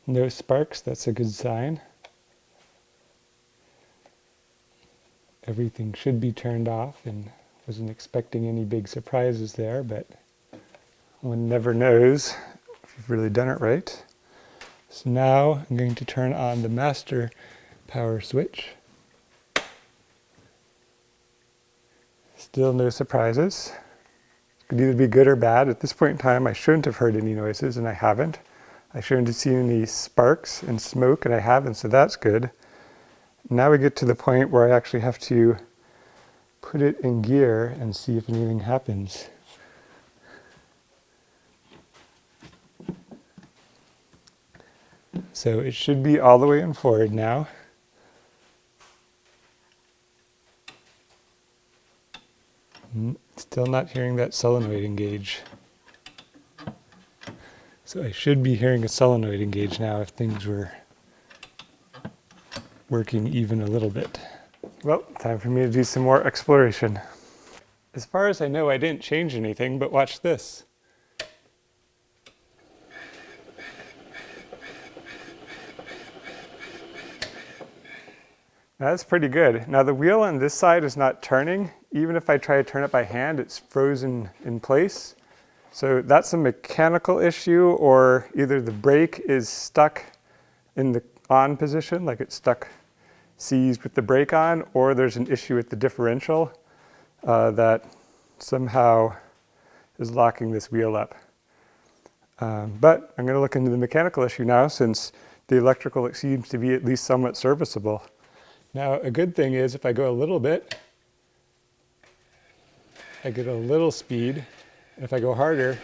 No sparks, that's a good sign. Everything should be turned off, and wasn't expecting any big surprises there, but one never knows if you've really done it right. So now I'm going to turn on the master power switch. Still no surprises. It could either be good or bad. At this point in time, I shouldn't have heard any noises, and I haven't. I shouldn't have seen any sparks and smoke, and I haven't, so that's good. Now we get to the point where I actually have to put it in gear and see if anything happens. So it should be all the way in forward now. Still not hearing that solenoid engage. So I should be hearing a solenoid engage now if things were working even a little bit. Well, time for me to do some more exploration. As far as I know, I didn't change anything, but watch this. Now that's pretty good. Now the wheel on this side is not turning. Even if I try to turn it by hand, it's frozen in place. So that's a mechanical issue, or either the brake is stuck in the on position, like it's stuck seized with the brake on, or there's an issue with the differential that somehow is locking this wheel up. But I'm going to look into the mechanical issue now, since the electrical seems to be at least somewhat serviceable. Now, a good thing is if I go a little bit, I get a little speed. And if I go harder,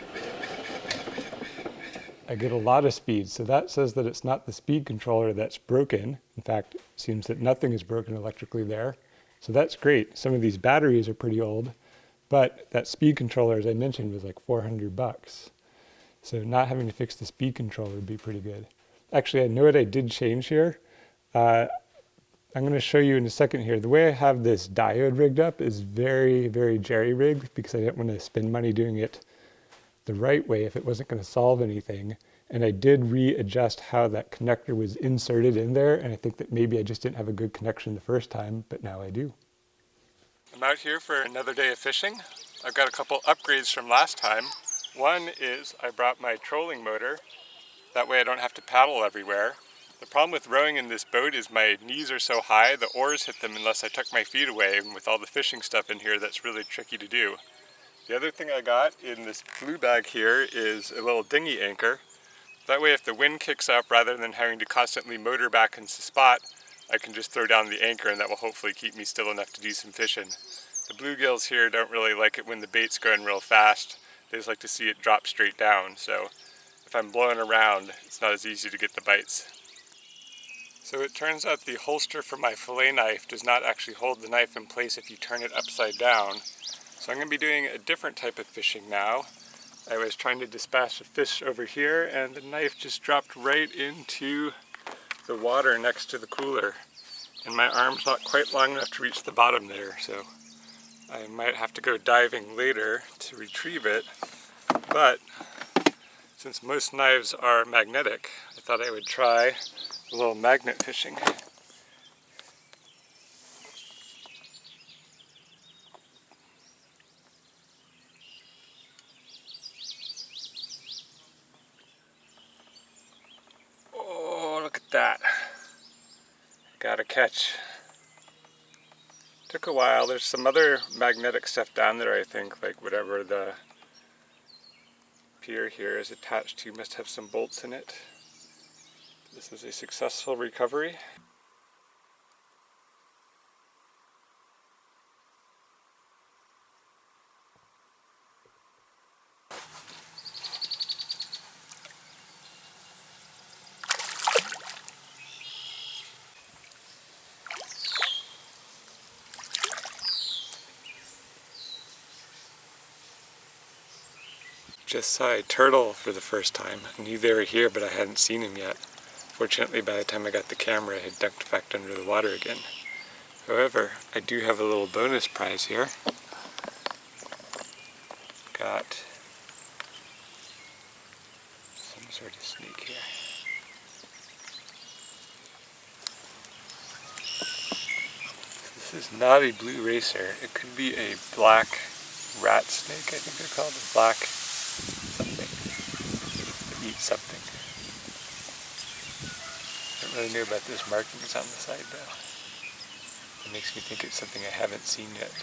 I get a lot of speed. So that says that it's not the speed controller that's broken. In fact, it seems that nothing is broken electrically there. So that's great. Some of these batteries are pretty old, but that speed controller, as I mentioned, was like $400. So not having to fix the speed controller would be pretty good. Actually, I know what I did change here. I'm going to show you in a second here. The way I have this diode rigged up is very, very jerry-rigged because I didn't want to spend money doing it the right way if it wasn't going to solve anything. And I did readjust how that connector was inserted in there, and I think that maybe I just didn't have a good connection the first time, but now I do. I'm out here for another day of fishing. I've got a couple upgrades from last time. One is I brought my trolling motor. That way I don't have to paddle everywhere. The problem with rowing in this boat is my knees are so high, the oars hit them unless I tuck my feet away, and with all the fishing stuff in here, that's really tricky to do. The other thing I got in this blue bag here is a little dinghy anchor. That way if the wind kicks up, rather than having to constantly motor back into spot, I can just throw down the anchor, and that will hopefully keep me still enough to do some fishing. The bluegills here don't really like it when the bait's going real fast. They just like to see it drop straight down, so if I'm blowing around, it's not as easy to get the bites. So it turns out the holster for my fillet knife does not actually hold the knife in place if you turn it upside down. So I'm going to be doing a different type of fishing now. I was trying to dispatch a fish over here, and the knife just dropped right into the water next to the cooler. And my arm's not quite long enough to reach the bottom there, so I might have to go diving later to retrieve it. But since most knives are magnetic, I thought I would try a little magnet fishing. Oh, look at that. Got a catch. Took a while. There's some other magnetic stuff down there, I think, like whatever the pier here is attached to must have some bolts in it. This is a successful recovery. Just saw a turtle for the first time. I knew they were here, but I hadn't seen him yet. Fortunately, by the time I got the camera, it had ducked back under the water again. However, I do have a little bonus prize here. Got some sort of snake here. This is not a blue racer. It could be a black rat snake, I think they're called. A black something. That eats something. I don't really know about those markings on the side though. It makes me think it's something I haven't seen yet.